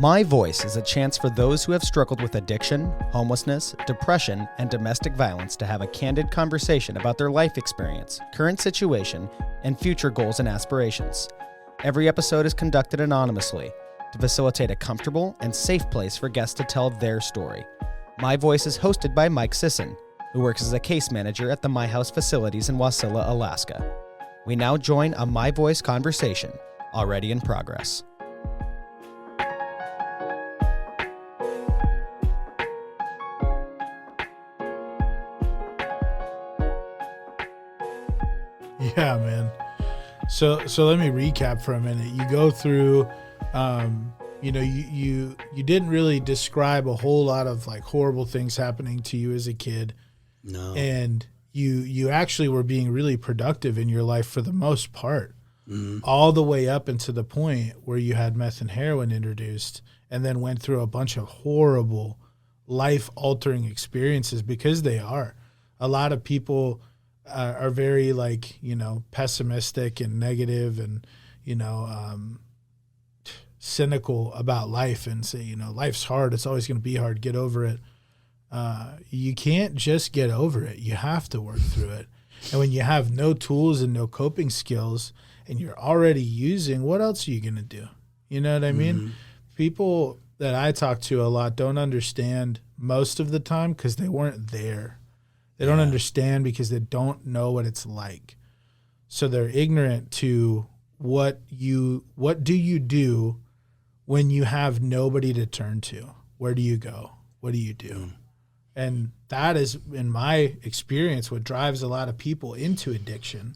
My Voice is a chance for those who have struggled with addiction, homelessness, depression, and domestic violence to have a candid conversation about their life experience, current situation, and future goals and aspirations. Every episode is conducted anonymously to facilitate a comfortable and safe place for guests to tell their story. My Voice is hosted by Mike Sisson, who works as a case manager at the My House facilities in Wasilla, Alaska. We now join a My Voice conversation, already in progress. Yeah, man. So let me recap for a minute. You go through, you didn't really describe a whole lot of like horrible things happening to you as a kid. No. And you actually were being really productive in your life for the most part, all the way up into the point where you had meth and heroin introduced and then went through a bunch of horrible life-altering experiences, because they are. A lot of people are very pessimistic and negative and, cynical about life and say, life's hard. It's always going to be hard. Get over it. You can't just get over it. You have to work through it. And when you have no tools and no coping skills and you're already using, what else are you going to do? You know what I mean? People that I talk to a lot don't understand most of the time because they weren't there. They don't understand because they don't know what it's like. So they're ignorant to what do you do when you have nobody to turn to? Where do you go? What do you do? And that is, in my experience, what drives a lot of people into addiction.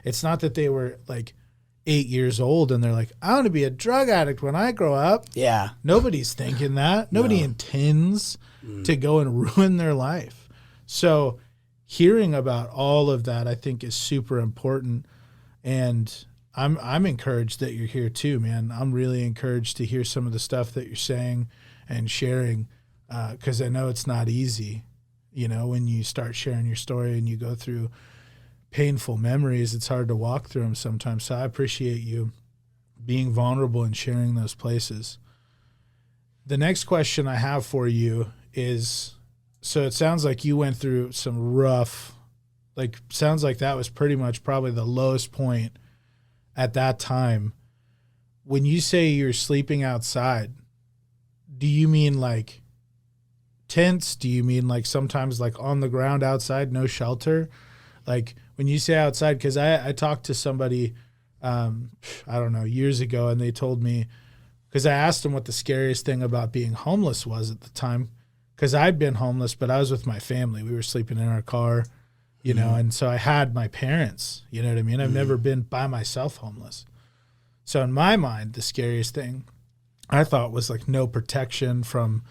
It's not that they were like 8 years old and they're like, I want to be a drug addict when I grow up. Yeah. Nobody's thinking that. Nobody intends to go and ruin their life. So hearing about all of that, I think, is super important. And I'm encouraged that you're here too, man. I'm really encouraged to hear some of the stuff that you're saying and sharing, because I know it's not easy. When you start sharing your story and you go through painful memories, it's hard to walk through them sometimes. So I appreciate you being vulnerable and sharing those places. The next question I have for you is, so it sounds like you went through some rough, sounds like that was pretty much probably the lowest point at that time. When you say you're sleeping outside, do you mean like tents? Do you mean like sometimes like on the ground outside, no shelter? Like when you say outside, because I talked to somebody, I don't know, years ago, and they told me, because I asked them what the scariest thing about being homeless was at the time. Because I'd been homeless, but I was with my family. We were sleeping in our car, and so I had my parents, you know what I mean? I've never been by myself homeless. So in my mind, the scariest thing I thought was like no protection from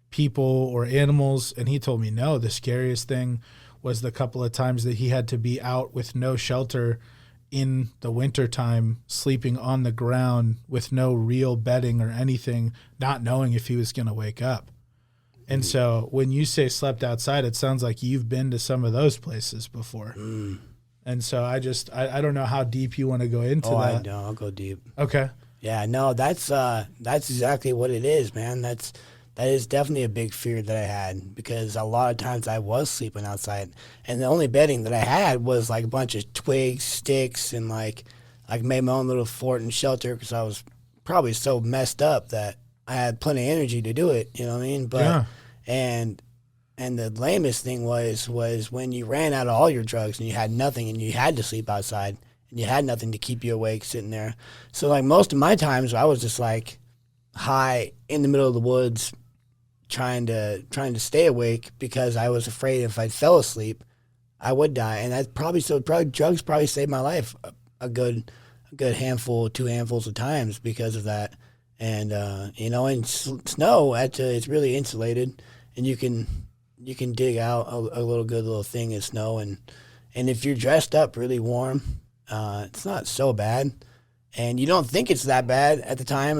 people or animals. And he told me, no, the scariest thing was the couple of times that he had to be out with no shelter in the wintertime, sleeping on the ground with no real bedding or anything, not knowing if he was going to wake up. And so when you say slept outside, it sounds like you've been to some of those places before. And so I don't know how deep you want to go into that. I know. I'll go deep. Okay. Yeah, no, that's exactly what it is, man. That is definitely a big fear that I had, because a lot of times I was sleeping outside, and the only bedding that I had was like a bunch of twigs, sticks, and like made my own little fort and shelter, because I was probably so messed up that I had plenty of energy to do it, you know what I mean? But yeah. And the lamest thing was when you ran out of all your drugs and you had nothing and you had to sleep outside and you had nothing to keep you awake sitting there. So like most of my times I was just like high in the middle of the woods trying to stay awake, because I was afraid if I fell asleep I would die. And that's probably drugs probably saved my life a good handful, 2 handfuls of times because of that. And in snow, it's really insulated, and you can dig out a little thing of snow, and if you're dressed up really warm, it's not so bad, and you don't think it's that bad at the time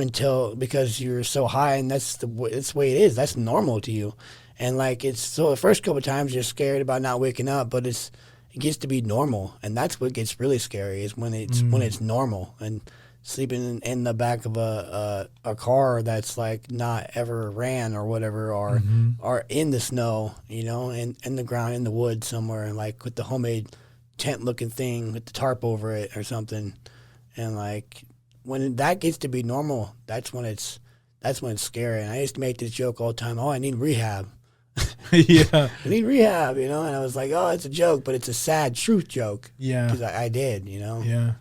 because you're so high, and that's the way it is. That's normal to you, and so the first couple of times you're scared about not waking up, but it gets to be normal, and that's what gets really scary is when it's normal, and sleeping in the back of a car that's like not ever ran or whatever, or in the snow, you know, in the ground, in the woods somewhere, and like with the homemade tent looking thing with the tarp over it or something. And like when that gets to be normal, that's when it's scary. And I used to make this joke all the time. Oh, I need rehab. Yeah. I need rehab, you know. And I was like, oh, it's a joke, but it's a sad truth joke. Yeah. Because I did, you know. Yeah.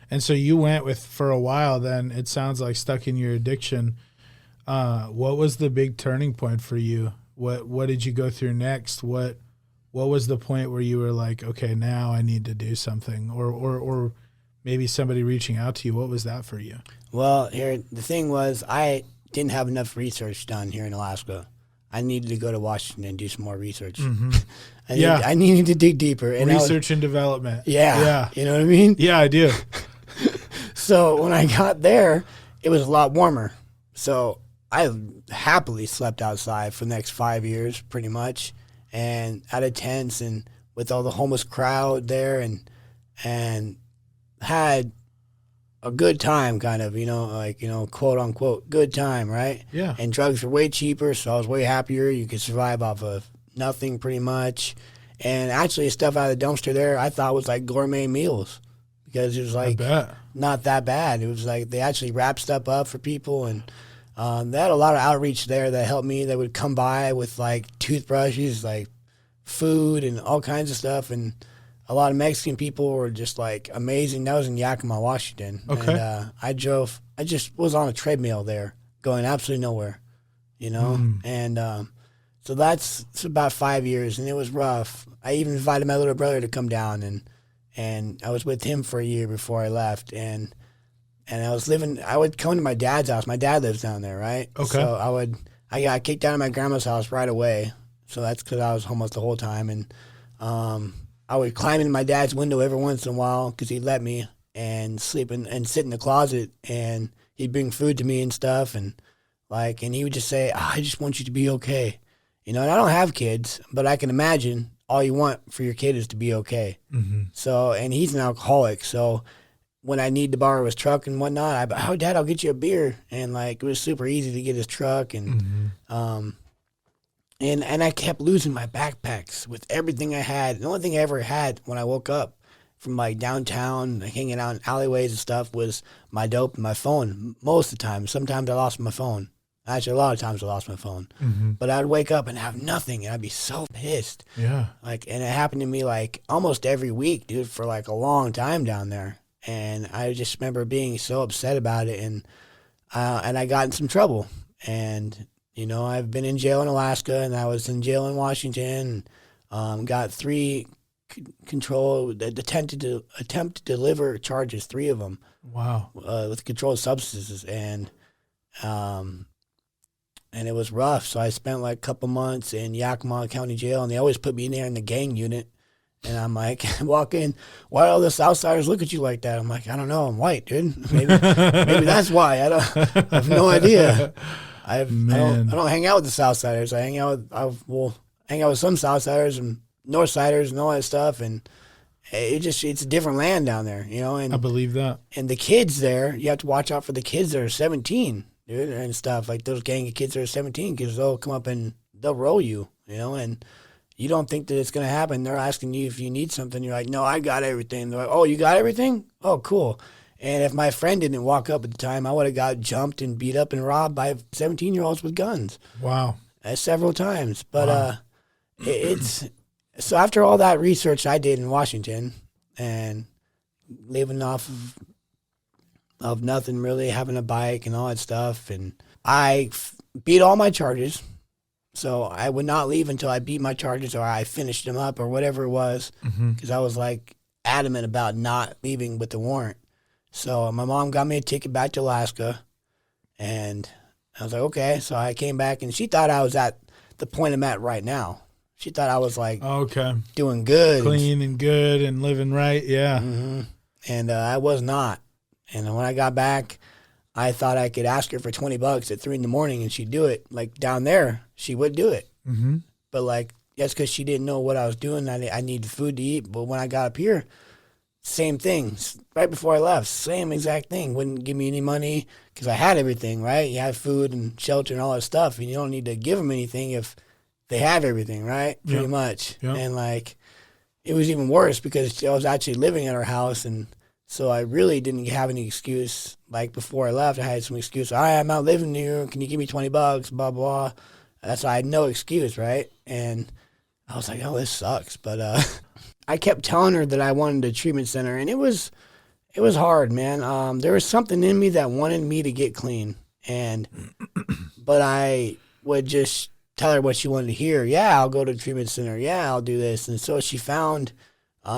And so you went with, for a while then, it sounds like, stuck in your addiction. What was the big turning point for you? What did you go through next? What was the point where you were like, okay, now I need to do something? Or maybe somebody reaching out to you. What was that for you? Well, here, the thing was, I didn't have enough research done here in Alaska. I needed to go to Washington and do some more research. Mm-hmm. I needed to dig deeper. And research and development. Yeah. You know what I mean? Yeah, I do. So when I got there, it was a lot warmer. So I happily slept outside for the next 5 years, pretty much, and out of tents and with all the homeless crowd there, and had a good time, kind of, you know, like, you know, quote unquote, good time, right? Yeah. And drugs were way cheaper, so I was way happier. You could survive off of nothing pretty much. And actually, stuff out of the dumpster there, I thought was like gourmet meals, because it was like not that bad. It was like they actually wrapped stuff up for people, and they had a lot of outreach there that helped me. They would come by with like toothbrushes, like food and all kinds of stuff, and a lot of Mexican people were just like amazing. That was in Yakima, Washington. Okay. And I just was on a treadmill there, going absolutely nowhere, you know? And so that's about 5 years, and it was rough. I even invited my little brother to come down, and I was with him for a year before I left. And I would come to my dad's house. My dad lives down there, right? Okay. So I got kicked out of my grandma's house right away. So that's because I was homeless the whole time. And I would climb in my dad's window every once in a while because he'd let me, and sleep and sit in the closet, and he'd bring food to me and stuff. And he would just say, I just want you to be okay. You know, and I don't have kids, but I can imagine all you want for your kid is to be okay. Mm-hmm. So, and he's an alcoholic. So when I need to borrow his truck and whatnot, oh, Dad, I'll get you a beer. And like, it was super easy to get his truck. And, and I kept losing my backpacks with everything I had. The only thing I ever had when I woke up from like downtown, hanging out in alleyways and stuff, was my dope and my phone most of the time. Sometimes I lost my phone. Actually, a lot of times I lost my phone. Mm-hmm. But I'd wake up and have nothing, and I'd be so pissed. Yeah. Like, and it happened to me like almost every week, dude, for like a long time down there. And I just remember being so upset about it, and I got in some trouble. And you know, I've been in jail in Alaska, and I was in jail in Washington. Got 3 attempt to deliver charges, 3 of them. Wow. With controlled substances, and it was rough. So I spent like a couple months in Yakima County Jail, and they always put me in there in the gang unit. And I'm like, walk in, why do all the Southsiders look at you like that? I'm like, I don't know, I'm white, dude. Maybe that's why. I have no idea. I don't hang out with the Southsiders. I hang out with some Southsiders and Northsiders and all that stuff. And it's a different land down there, you know. And I believe that. And the kids there, you have to watch out for the kids that are 17. Dude, and stuff like those gang of kids that are 17, because they'll come up and they'll roll you, you know, and you don't think that it's going to happen. They're asking you if you need something. You're like, no, I got everything. They're like, oh, you got everything? Oh, cool. And if my friend didn't walk up at the time, I would have got jumped and beat up and robbed by 17-year-olds with guns. Wow. Several times. But wow. It's so after all that research I did in Washington and living off of nothing really, having a bike and all that stuff, and I beat all my charges. So I would not leave until I beat my charges or I finished them up or whatever it was, because I was like adamant about not leaving with the warrant. So my mom got me a ticket back to Alaska, and I was like, okay. So I came back, and she thought I was at the point I'm at right now. She thought I was like, okay, doing good, clean and good and living right. Yeah. Mm-hmm. And I was not. And when I got back, I thought I could ask her for $20 at 3 a.m, and she'd do it. Like down there, she would do it. Mm-hmm. But like, that's because she didn't know what I was doing. I needed food to eat. But when I got up here, same thing. Right before I left, same exact thing. Wouldn't give me any money because I had everything, right? You have food and shelter and all that stuff, and you don't need to give them anything if they have everything, right? Pretty much. Yep. And like, it was even worse because I was actually living at our house, and so I really didn't have any excuse. Like before I left, I had some excuse. All right, I'm out living here. Can you give me $20? Blah, blah. That's why I had no excuse, right? And I was like, oh, this sucks. But I kept telling her that I wanted a treatment center, and it was hard, man. There was something in me that wanted me to get clean, but I would just tell her what she wanted to hear. Yeah, I'll go to the treatment center. Yeah, I'll do this. And so she found,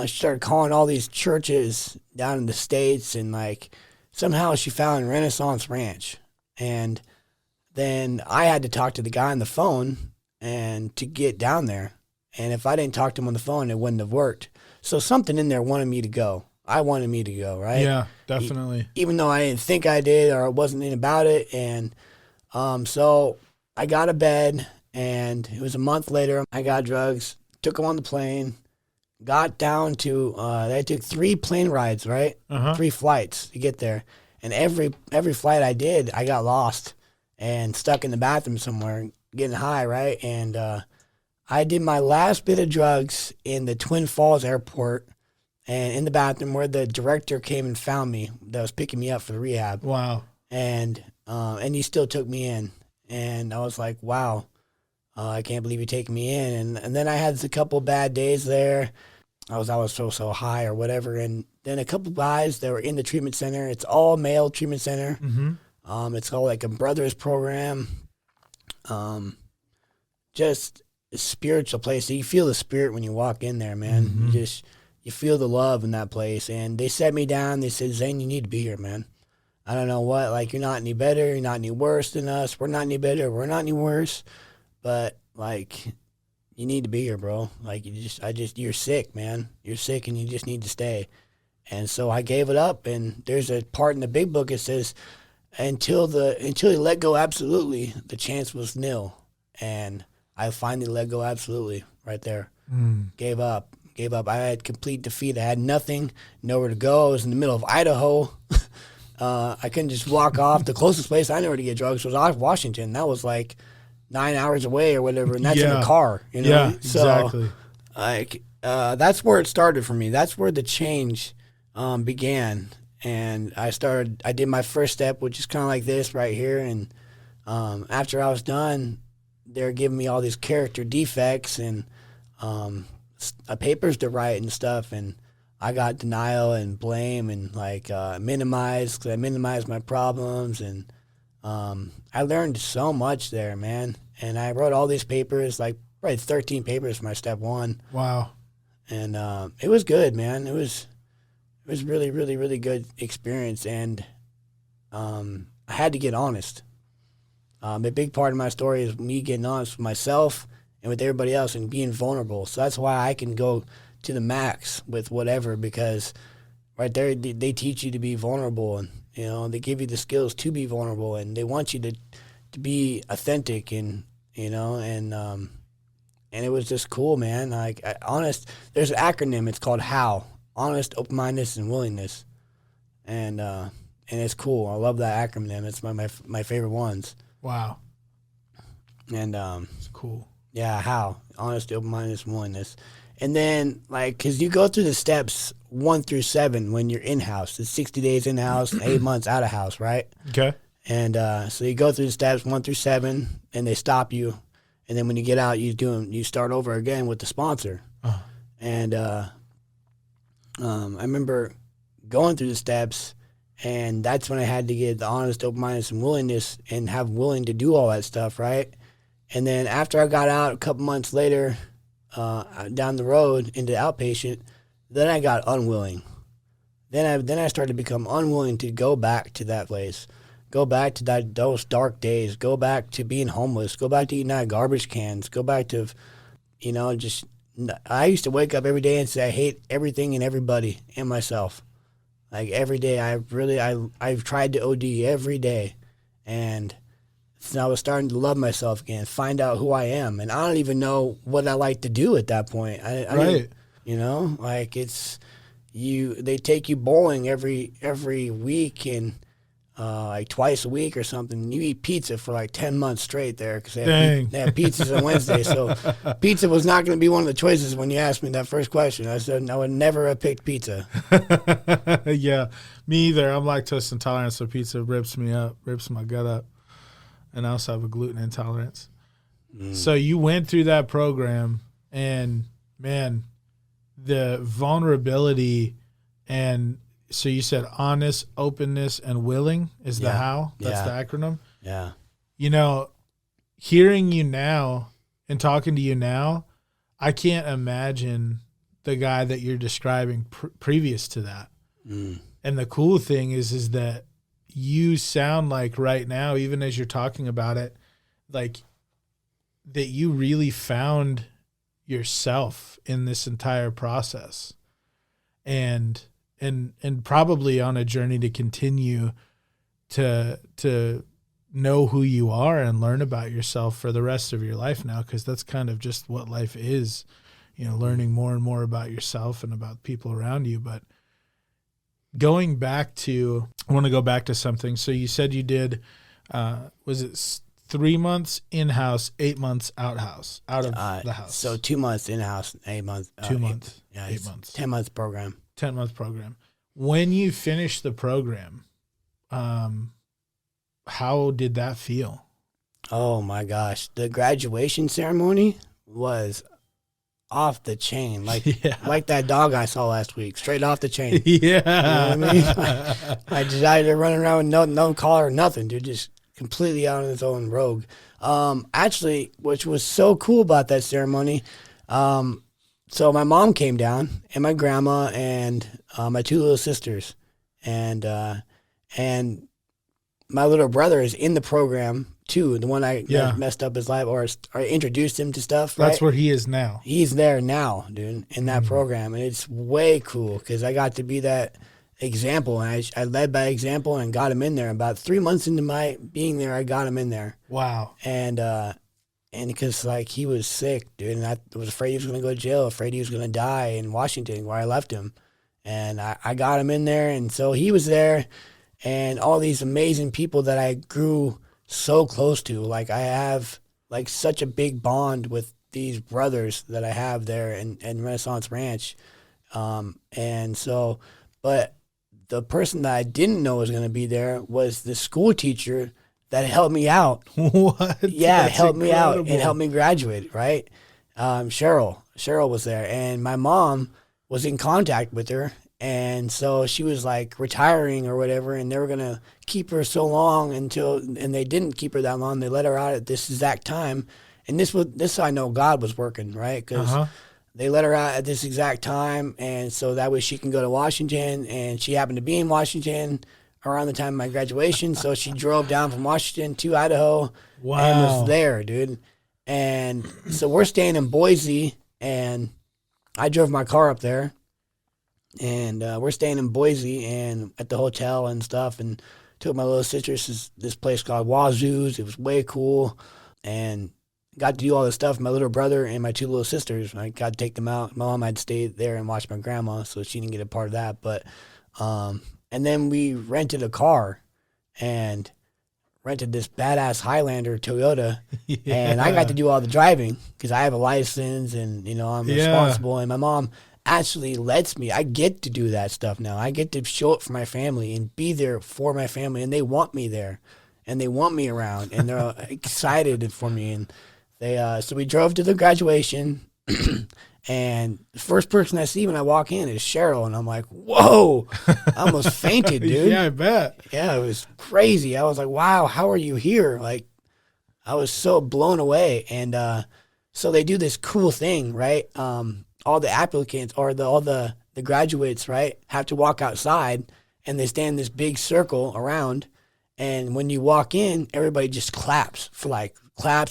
she started calling all these churches down in the States, and like somehow she found Renaissance Ranch. And then I had to talk to the guy on the phone and to get down there. And if I didn't talk to him on the phone, it wouldn't have worked. So something in there wanted me to go. I wanted me to go, right? Yeah, definitely. Even though I didn't think I did or I wasn't in about it. And so I got a bed, and it was a month later. I got drugs, took them on the plane, got down to, I took 3 plane rides, right? 3 flights to get there. And every flight I did, I got lost and stuck in the bathroom somewhere getting high, right? And I did my last bit of drugs in the Twin Falls airport and in the bathroom where the director came and found me that was picking me up for the rehab. Wow. And he still took me in. And I was like, wow, I can't believe you're taking me in. And then I had a couple bad days there. I was so high or whatever. And then a couple guys that were in the treatment center. It's all male treatment center. Mm-hmm. It's called like a brothers program. Just a spiritual place. So you feel the spirit when you walk in there, man. Mm-hmm. You feel the love in that place. And they set me down. They said, Zane, you need to be here, man. I don't know what, like, you're not any better. You're not any worse than us. We're not any better. We're not any worse. But, like, you need to be here, bro. Like, you're sick, man. You're sick and you just need to stay. And so I gave it up. And there's a part in the big book that says, until you let go absolutely, the chance was nil. And I finally let go absolutely right there. Gave up. I had complete defeat. I had nothing, nowhere to go. I was in the middle of Idaho. I couldn't just walk off. The closest place I knew to get drugs was off Washington. That was like 9 hours away or whatever, and that's in a car. You know? Yeah, exactly. So, that's where it started for me. That's where the change began. And I did my first step, which is kind of like this right here. And after I was done, they were giving me all these character defects and papers to write and stuff. And I got denial and blame and like minimized because I minimized my problems. And I learned so much there, man. And I wrote all these papers, like probably 13 papers for my step 1. Wow. And it was good, man. It was really, really, really good experience. And I had to get honest. A big part of my story is me getting honest with myself and with everybody else and being vulnerable. So that's why I can go to the max with whatever, because right there they teach you to be vulnerable, and you know they give you the skills to be vulnerable, and they want you to be authentic, and you know and it was just cool, man. Like honest, there's an acronym. It's called HOW: honest, open-mindedness, and willingness, and it's cool. I love that acronym. It's my favorite ones. Wow. And it's cool. Yeah, HOW: honest, open-mindedness, and willingness. And then, like, because you go through the steps 1 through 7 when you're in-house. It's 60 days in-house and 8 months out-of-house, right? Okay. And so you go through the steps 1 through 7, and they stop you. And then when you get out, you start over again with the sponsor. Oh. And I remember going through the steps, and that's when I had to get the honest, open-mindedness, and willingness and have willing to do all that stuff, right? And then after I got out a couple months later, down the road into outpatient, then I got unwilling. Then I started to become unwilling to go back to that place, go back to those dark days, go back to being homeless, go back to eating out of garbage cans, go back to, just I used to wake up every day and say I hate everything and everybody and myself. Like every day, I've tried to OD every day, and so I was starting to love myself again, find out who I am. And I don't even know what I like to do at that point. Right. Like it's, they take you bowling every week and like twice a week or something. You eat pizza for like 10 months straight there because they have pizzas on Wednesday. So pizza was not going to be one of the choices when you asked me that first question. I said I would never have picked pizza. Yeah, me either. I'm lactose intolerant, so pizza rips my gut up. And I also have a gluten intolerance. So you went through that program, and man, the vulnerability, and so you said honest, openness, and willing is the how. That's the acronym. Yeah. You know, hearing you now and talking to you now, I can't imagine the guy that you're describing previous to that. And the cool thing is that you sound like right now, even as you're talking about it, like that you really found yourself in this entire process, and probably on a journey to continue to know who you are and learn about yourself for the rest of your life now, because that's kind of just what life is, you know, learning more and more about yourself and about people around you. But going back to, I want to go back to something. So you said you did, was it 3 months in-house, 8 months out of the house? So 2 months in-house, 8 months. 2 months. 8 months. 10 months program. 10-month program. When you finished the program, how did that feel? Oh my gosh. The graduation ceremony was off the chain. Like like that dog I saw last week, straight off the chain. Yeah. You know what I mean? I just out there running around with no collar or nothing, dude, just completely out on its own rogue. Actually, which was so cool about that ceremony, so my mom came down, and my grandma, and my two little sisters, and my little brother is in the program too. The one I messed up his life or introduced him to stuff. Right? That's where he is now. He's there now, dude, in that program, and it's way cool because I got to be that example, and I led by example and got him in there. About 3 months into my being there, I got him in there. Wow. And because, like, he was sick, dude, and I was afraid he was going to go to jail, afraid he was going to die in Washington where I left him. And I got him in there, and so he was there, and all these amazing people that I grew so close to. Like, I have, like, such a big bond with these brothers that I have there in Renaissance Ranch. And so, but the person that I didn't know was going to be there was the school teacher that helped me out. What? Yeah, That's helped me out incredible. and helped me graduate, right? Cheryl was there, and my mom was in contact with her, and so she was like retiring or whatever, and they were gonna keep her so long and they didn't keep her that long. They let her out at this exact time, and this I know God was working, right? Because they let her out at this exact time, and so that way she can go to Washington, and she happened to be in Washington around the time of my graduation, so she drove down from Washington to Idaho and was there, dude. And so we're staying in Boise, and I drove my car up there, and we're staying in Boise and at the hotel and stuff, and took my little sisters to this place called Wazoo's. It was way cool, and got to do all this stuff. My little brother and my two little sisters, I got to take them out. My mom had stayed there and watch my grandma, so she didn't get a part of that, but and then we rented a car and rented this badass Highlander Toyota. And I got to do all the driving because I have a license and, you know, I'm responsible. And my mom actually lets me. I get to do that stuff now. I get to show up for my family and be there for my family. And they want me there. And they want me around. And they're excited for me. And they so we drove to the graduation. And the first person I see when I walk in is Cheryl, and I'm like, whoa, I almost fainted, dude. Yeah, I bet. Yeah, it was crazy. I was like, wow, how are you here? Like, I was so blown away. And so they do this cool thing, right? All the applicants or all the graduates, right, have to walk outside, and they stand in this big circle around. And when you walk in, everybody just claps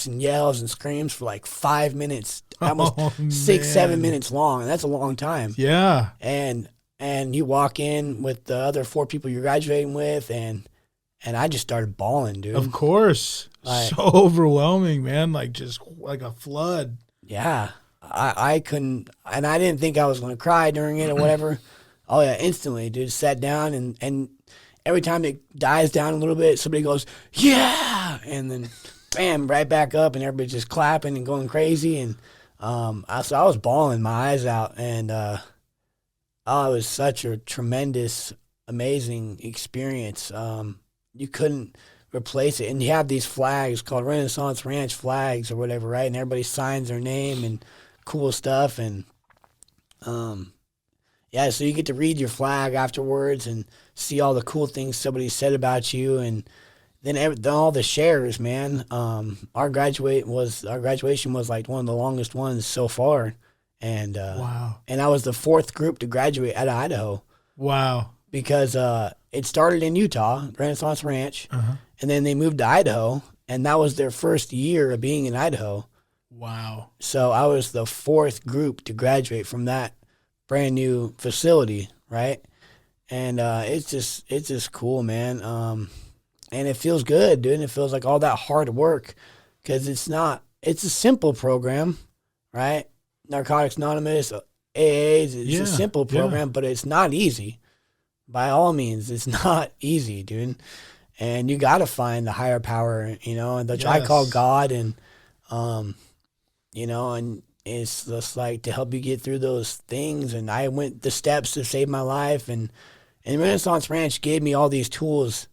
and yells and screams for like 5 minutes, almost 6-7 minutes long, and that's a long time. Yeah. And you walk in with the other 4 people you're graduating with, and I just started bawling, dude. Of course. So overwhelming, man, like just like a flood. Yeah. I couldn't, and I didn't think I was going to cry during it or whatever, Oh yeah, instantly, dude. Sat down and every time it dies down a little bit, somebody goes, yeah, and then bam, right back up, and everybody's just clapping and going crazy. And so I was bawling my eyes out, and oh, it was such a tremendous, amazing experience. You couldn't replace it. And you have these flags called Renaissance Ranch flags or whatever, right? And everybody signs their name and cool stuff. And yeah, so you get to read your flag afterwards and see all the cool things somebody said about you. And then all the shares, man. Our graduation was like one of the longest ones so far. And wow. And I was the fourth group to graduate out of Idaho. Wow. Because it started in Utah, Renaissance Ranch, and then they moved to Idaho, and that was their first year of being in Idaho. Wow. So I was the fourth group to graduate from that brand new facility, right? And it's just cool, man. And it feels good, dude. And it feels like all that hard work, because it's a simple program, right? Narcotics Anonymous, AAs, it's a simple program, but it's not easy. By all means, it's not easy, dude. And you got to find the higher power, which I call God. And, and it's just like to help you get through those things. And I went the steps to save my life. And Renaissance Ranch gave me all these tools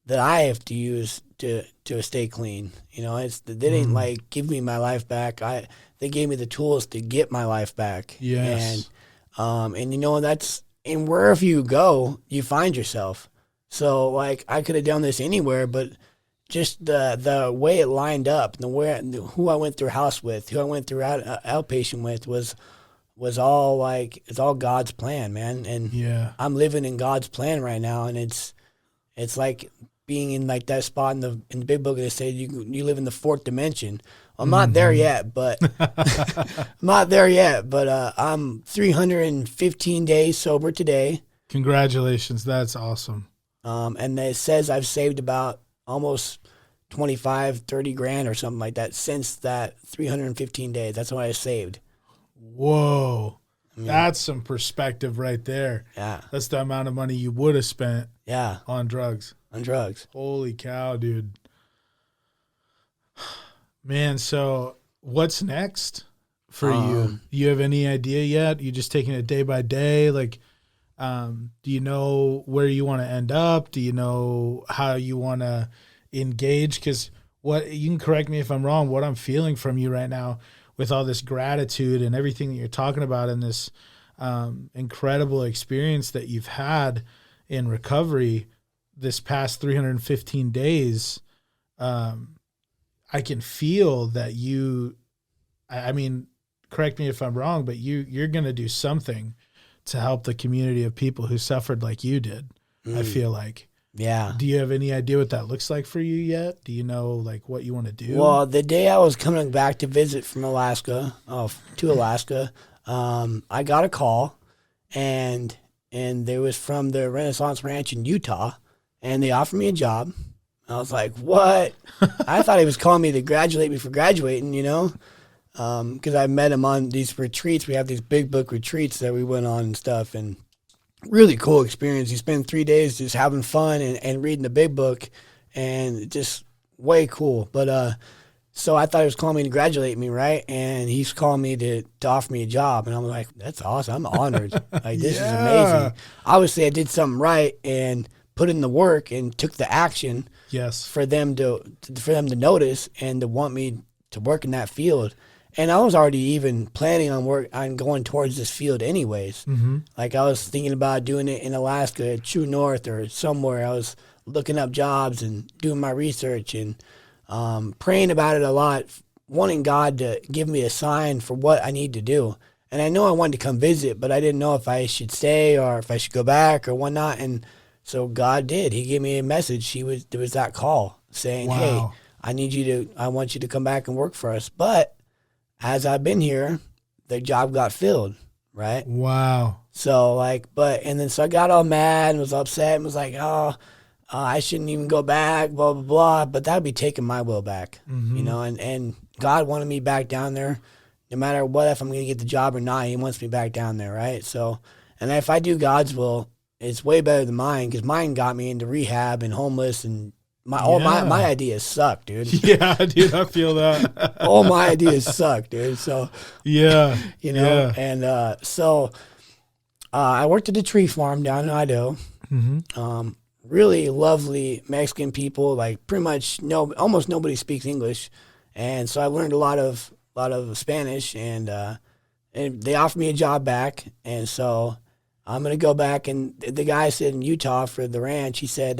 that I have to use to stay clean. They didn't like give me my life back. They gave me the tools to get my life back. Yes. And that's, and wherever you go, you find yourself. So like I could have done this anywhere, but just the way it lined up, who I went through house with, who I went through outpatient with was all like, it's all God's plan, man. And I'm living in God's plan right now, and it's like being in like that spot in the big book. They say you live in the fourth dimension. I'm not there yet, but I'm 315 days sober today. Congratulations. That's awesome. And it says I've saved about almost 25, 30 grand or something like that since that 315 days. That's what I saved. Whoa. That's some perspective right there. Yeah. That's the amount of money you would have spent on drugs. On drugs. Holy cow, dude. Man, so what's next for you? Do you have any idea yet? You just taking it day by day? Like, do you know where you want to end up? Do you know how you want to engage? Because you can correct me if I'm wrong, what I'm feeling from you right now with all this gratitude and everything that you're talking about and this incredible experience that you've had in recovery this past 315 days, I can feel that I mean, correct me if I'm wrong, but you're going to do something to help the community of people who suffered like you did. I feel like. Yeah. Do you have any idea what that looks like for you yet? Do you know like what you want to do? Well, the day I was coming back to visit from Alaska, to Alaska, I got a call, and they was from the Renaissance Ranch in Utah, and they offered me a job. I was like, what? I thought he was calling me to congratulate me for graduating, because I met him on these retreats. We have these big book retreats that we went on and stuff, and really cool experience. You spend 3 days just having fun and reading the big book, and just way cool. But so I thought he was calling me to congratulate me, right? And he's calling me to offer me a job, and I'm like, that's awesome. I'm honored. Like, this is amazing. Obviously, I did something right and put in the work and took the action. Yes. For them to notice and to want me to work in that field. And I was already even planning on going towards this field anyways. Mm-hmm. Like I was thinking about doing it in Alaska, True North or somewhere. I was looking up jobs and doing my research and praying about it a lot, wanting God to give me a sign for what I need to do. And I know I wanted to come visit, but I didn't know if I should stay or if I should go back or whatnot. And so God did. He gave me a message. There was that call saying, hey, I want you to come back and work for us. But as I've been here, the job got filled, right? Wow. So so I got all mad and was upset and was like, I shouldn't even go back, blah, blah, blah. But that would be taking my will back, and God wanted me back down there no matter what, if I'm going to get the job or not. He wants me back down there, right? So, And if I do God's will, it's way better than mine, because mine got me into rehab and homeless, and my ideas suck, dude. Yeah, dude, I feel that. All my ideas suck, dude. So Yeah, and so I worked at a tree farm down in Idaho. Really lovely Mexican people. Like pretty much almost nobody speaks English, and so I learned a lot of Spanish, and they offered me a job back, and so I'm gonna go back. And the guy said in Utah for the ranch, he said,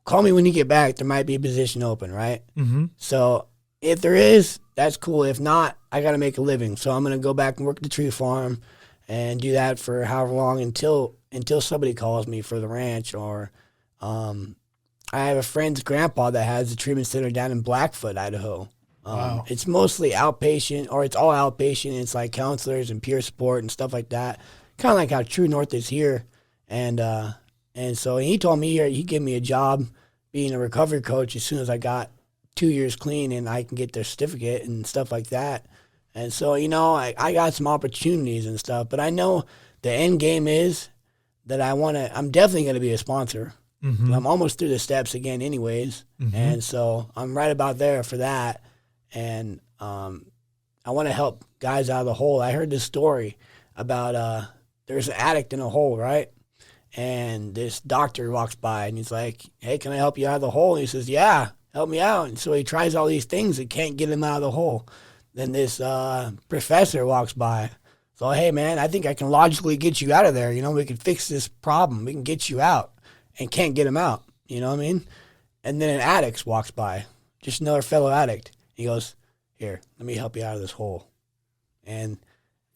"Call me when you get back. There might be a position open, right?" So if there is, that's cool. If not, I got to make a living. So I'm gonna go back and work at the tree farm, and do that for however long until somebody calls me for the ranch. Or I have a friend's grandpa that has a treatment center down in Blackfoot, Idaho. Wow. It's mostly outpatient, or it's all outpatient. It's like counselors and peer support and stuff like that. Kind of like how True North is here. And so he told me he gave me a job being a recovery coach as soon as I got 2 years clean and I can get their certificate and stuff like that. And so, I got some opportunities and stuff, but I know the end game is that I'm definitely going to be a sponsor. I'm almost through the steps again anyways. And so I'm right about there for that. And I want to help guys out of the hole. I heard this story about there's an addict in a hole, right? And this doctor walks by and he's like, "Hey, can I help you out of the hole?" And he says, "Yeah, help me out." And so he tries all these things that can't get him out of the hole. Then this professor walks by. So, "Hey, man, I think I can logically get you out of there. We can fix this problem. We can get you out." And can't get him out. You know what I mean? And then an addict walks by, just another fellow addict. He goes, "Here, let me help you out of this hole." And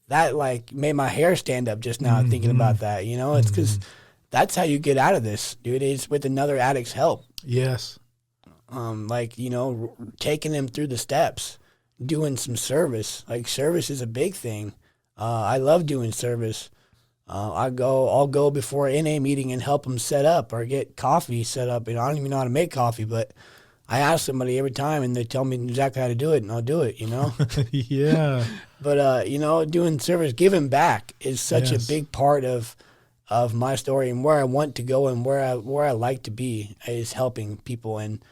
that made my hair stand up just now thinking about that. It's because that's how you get out of this, dude. It's with another addict's help. Yes. Taking them through the steps, doing some service. Like service is a big thing. I love doing service. I'll go before an NA meeting and help them set up or get coffee set up. I don't even know how to make coffee, but I ask somebody every time and they tell me exactly how to do it, and I'll do it, Yeah. But, doing service, giving back is such a big part of my story, and where I want to go and where I like to be is helping people. And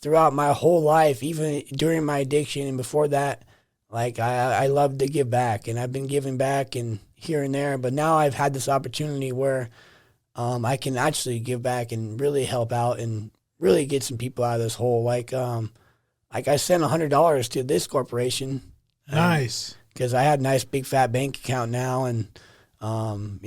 throughout my whole life, even during my addiction and before that, I love to give back, and I've been giving back and here and there. But now I've had this opportunity where I can actually give back and really help out and really get some people out of this hole. Like I sent $100 to this corporation. Nice. Because I had a nice big fat bank account now, and I'm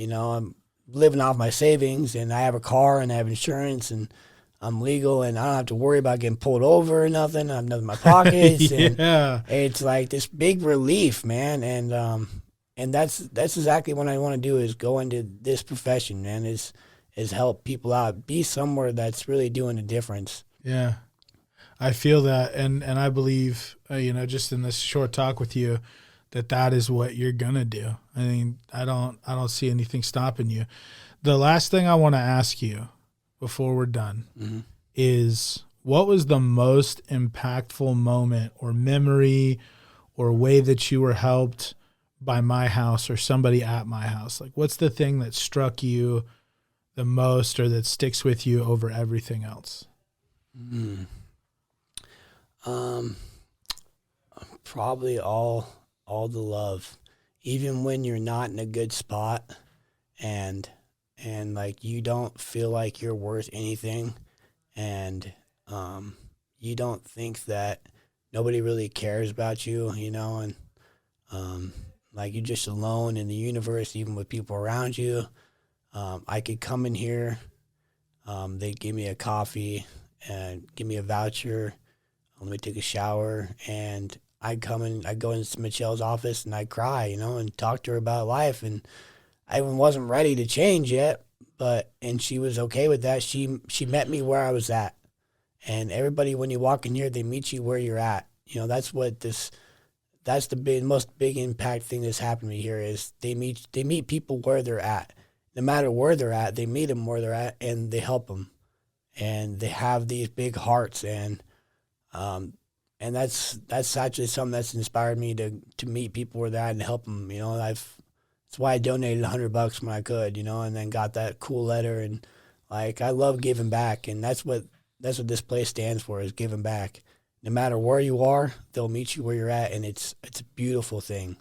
living off my savings, and I have a car and I have insurance, and I'm legal, and I don't have to worry about getting pulled over or nothing. I have nothing in my pockets. Yeah. And it's like this big relief, man. And that's exactly what I want to do, is go into this profession, man, is help people out, be somewhere that's really doing a difference. Yeah. I feel that. And I believe, just in this short talk with you, that is what you're going to do. I mean, I don't see anything stopping you. The last thing I want to ask you before we're done is, what was the most impactful moment or memory or way that you were helped by my house or somebody at my house? Like, what's the thing that struck you the most or that sticks with you over everything else? Probably all the love, even when you're not in a good spot and you don't feel like you're worth anything, and you don't think that nobody really cares about you, and you're just alone in the universe, even with people around you. I could come in here, they'd give me a coffee and give me a voucher, let me take a shower, and I'd go into Michelle's office and I'd cry, and talk to her about life. And I even wasn't ready to change yet, and she was okay with that. She met me where I was at. And everybody, when you walk in here, they meet you where you're at. That's the most big impact thing that's happened to me here, is they meet people where they're at. No matter where they're at, they meet them where they're at, and they help them. And they have these big hearts, and that's actually something that's inspired me to meet people where they're at and help them. That's why I donated $100 when I could, you know, and then got that cool letter. And like, I love giving back, and that's what this place stands for, is giving back. No matter where you are, they'll meet you where you're at, and it's a beautiful thing.